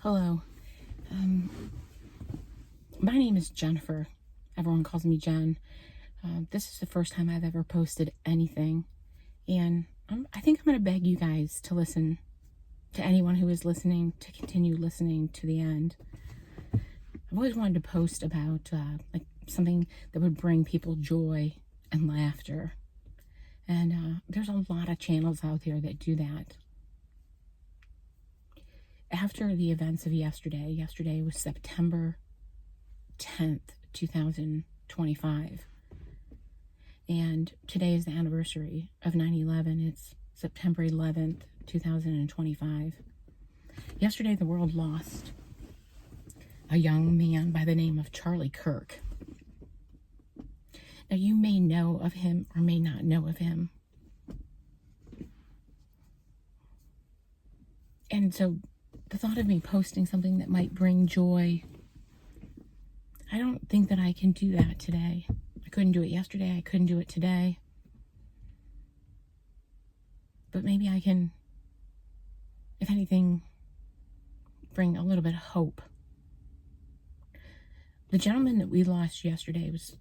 Hello. Um, my name is Jennifer. Everyone calls me Jen. This is the first time I've ever posted anything, and I think I'm going to beg you guys to listen, to anyone who is listening, to continue listening to the end. I've always wanted to post about like something that would bring people joy and laughter, and there's a lot of channels out there that do that. After the events of yesterday was September 10th, 2025. And today is the anniversary of 9/11. It's September 11th, 2025. Yesterday, the world lost a young man by the name of Charlie Kirk. Now, you may know of him or may not know of him. And so the thought of me posting something that might bring joy, I don't think that I can do that today. I couldn't do it yesterday. I couldn't do it today. But maybe I can, if anything, bring a little bit of hope. The gentleman that we lost yesterday was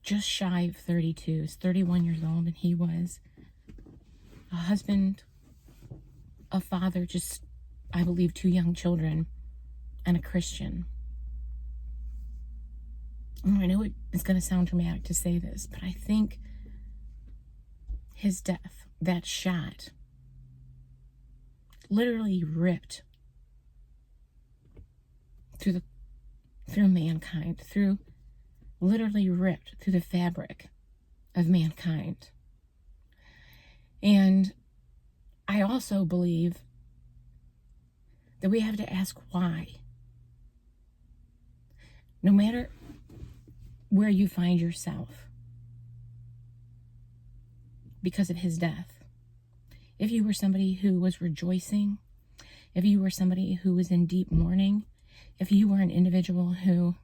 just shy of 32. He was 31 years old, and he was a husband, a father, just, I believe, 2 young children, and a Christian. I know it's going to sound dramatic to say this, but I think his death, that shot, literally ripped through mankind, literally ripped through the fabric of mankind. And I also believe that we have to ask why. No matter where you find yourself because of his death. If you were somebody who was rejoicing, if you were somebody who was in deep mourning, if you were an individual who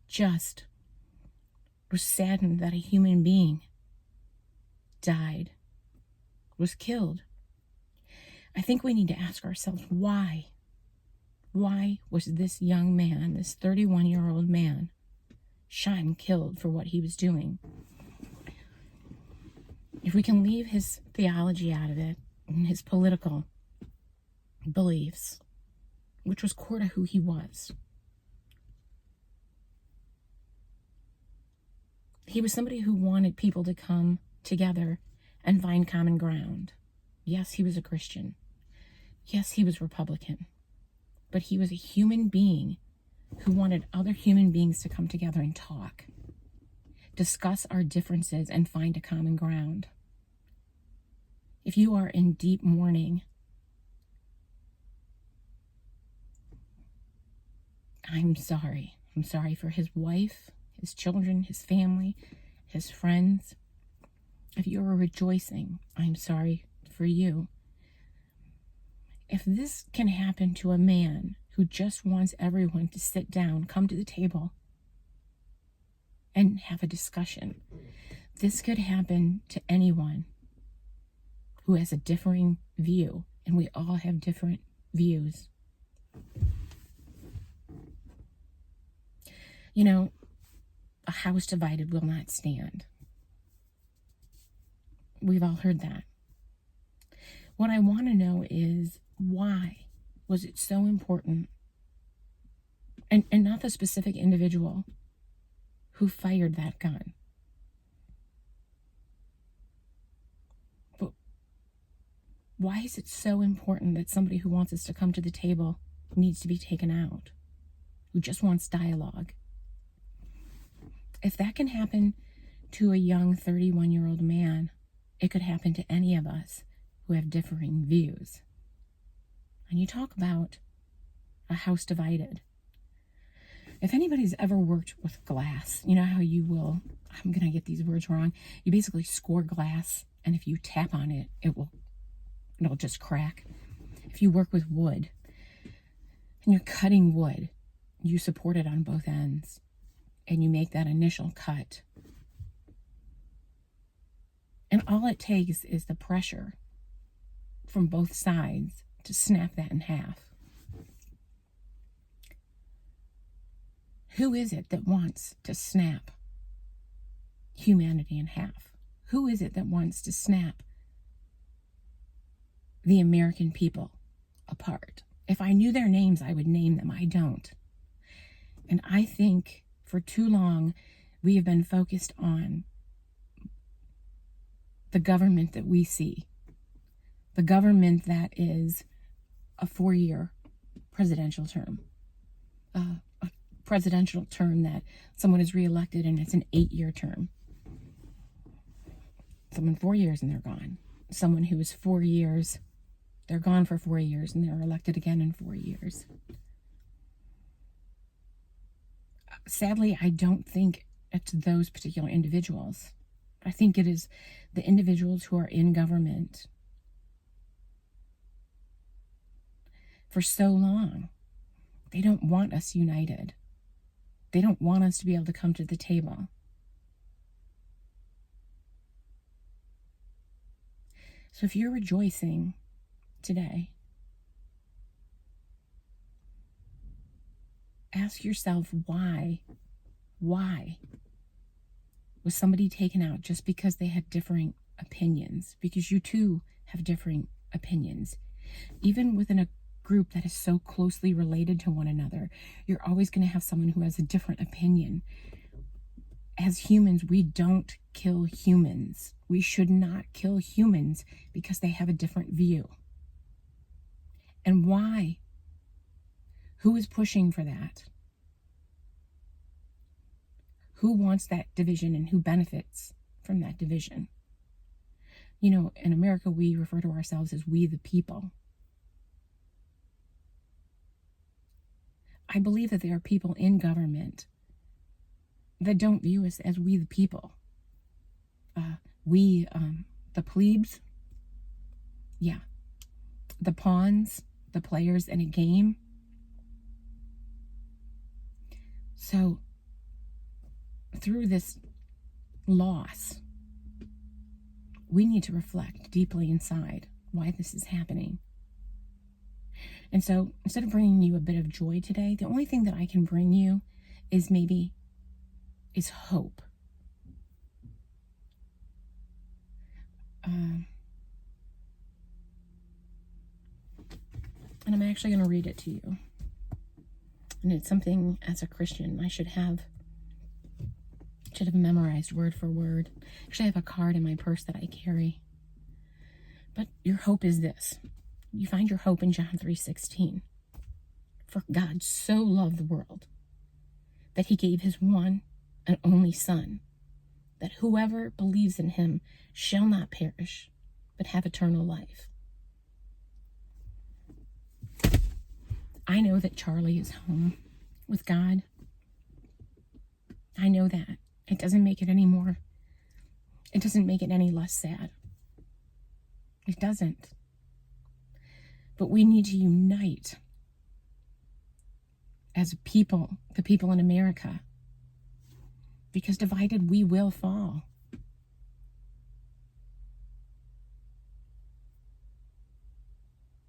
just was saddened that a human being died, was killed, I think we need to ask ourselves why. Why was this young man, this 31-year-old man, shot and killed for what he was doing? If we can leave his theology out of it and his political beliefs, which was core to who he was, he was somebody who wanted people to come together and find common ground. Yes, he was a Christian. Yes, he was Republican. But he was a human being who wanted other human beings to come together and talk, discuss our differences, and find a common ground. If you are in deep mourning, I'm sorry. I'm sorry for his wife, his children, his family, his friends. If you are rejoicing, I'm sorry for you. If this can happen to a man who just wants everyone to sit down, come to the table, and have a discussion, this could happen to anyone who has a differing view, and we all have different views. You know, a house divided will not stand. We've all heard that. What I want to know is, why was it so important? And not the specific individual who fired that gun. But why is it so important that somebody who wants us to come to the table needs to be taken out? Who just wants dialogue? If that can happen to a young 31-year-old man, it could happen to any of us who have differing views. And you talk about a house divided. If anybody's ever worked with glass, you know how you will, I'm going to get these words wrong, you basically score glass, and if you tap on it, it'll just crack. If you work with wood, and you're cutting wood, you support it on both ends, and you make that initial cut. And all it takes is the pressure from both sides to snap that in half. Who is it that wants to snap humanity in half? Who is it that wants to snap the American people apart? If I knew their names, I would name them. I don't. And I think for too long, we have been focused on the government that we see. The government that is a 4-year presidential term. A presidential term that someone is reelected and it's an 8-year term. Someone 4 years and they're gone. Someone who is 4 years, they're gone for 4 years and they're elected again in 4 years. Sadly, I don't think it's those particular individuals. I think it is the individuals who are in government for so long. They don't want us united. They don't want us to be able to come to the table. So if you're rejoicing today, ask yourself why was somebody taken out just because they had differing opinions? Because you too have differing opinions. Even within a group that is so closely related to one another, you're always going to have someone who has a different opinion. As humans, we don't kill humans. We should not kill humans because they have a different view. And why? Who is pushing for that? Who wants that division and who benefits from that division? You know, in America, we refer to ourselves as we the people. I believe that there are people in government that don't view us as we the people. The plebes, yeah, the pawns, the players in a game. So through this loss, we need to reflect deeply inside why this is happening. And so instead of bringing you a bit of joy today, the only thing that I can bring you is hope. And I'm actually going to read it to you. And it's something as a Christian I should have memorized word for word. Actually, I have a card in my purse that I carry. But your hope is this. You find your hope in John 3:16. For God so loved the world that he gave his one and only Son, that whoever believes in him shall not perish, but have eternal life. I know that Charlie is home with God. I know that. It doesn't make it any less sad. It doesn't. But we need to unite as people, the people in America, because divided we will fall.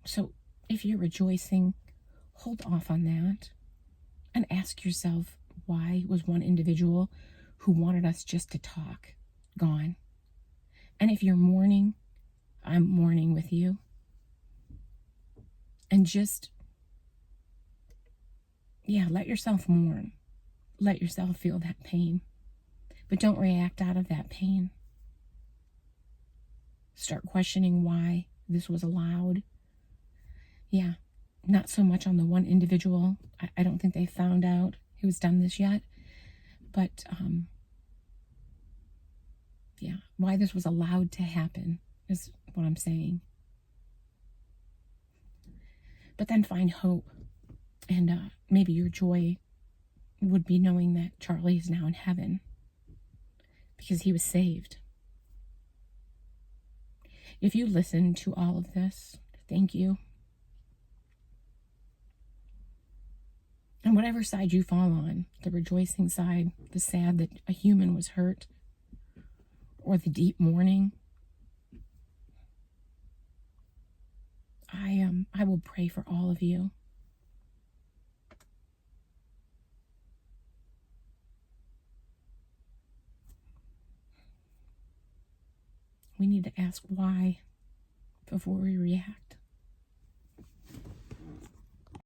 So if you're rejoicing, hold off on that and ask yourself, why was one individual who wanted us just to talk gone? And if you're mourning, I'm mourning with you. And just, let yourself mourn. Let yourself feel that pain. But don't react out of that pain. Start questioning why this was allowed. Not so much on the one individual. I don't think they found out who's done this yet. But, why this was allowed to happen is what I'm saying. But then find hope. And maybe your joy would be knowing that Charlie is now in heaven because he was saved. If you listen to all of this, thank you. And whatever side you fall on, the rejoicing side, the sad that a human was hurt, or the deep mourning, I will pray for all of you. We need to ask why before we react.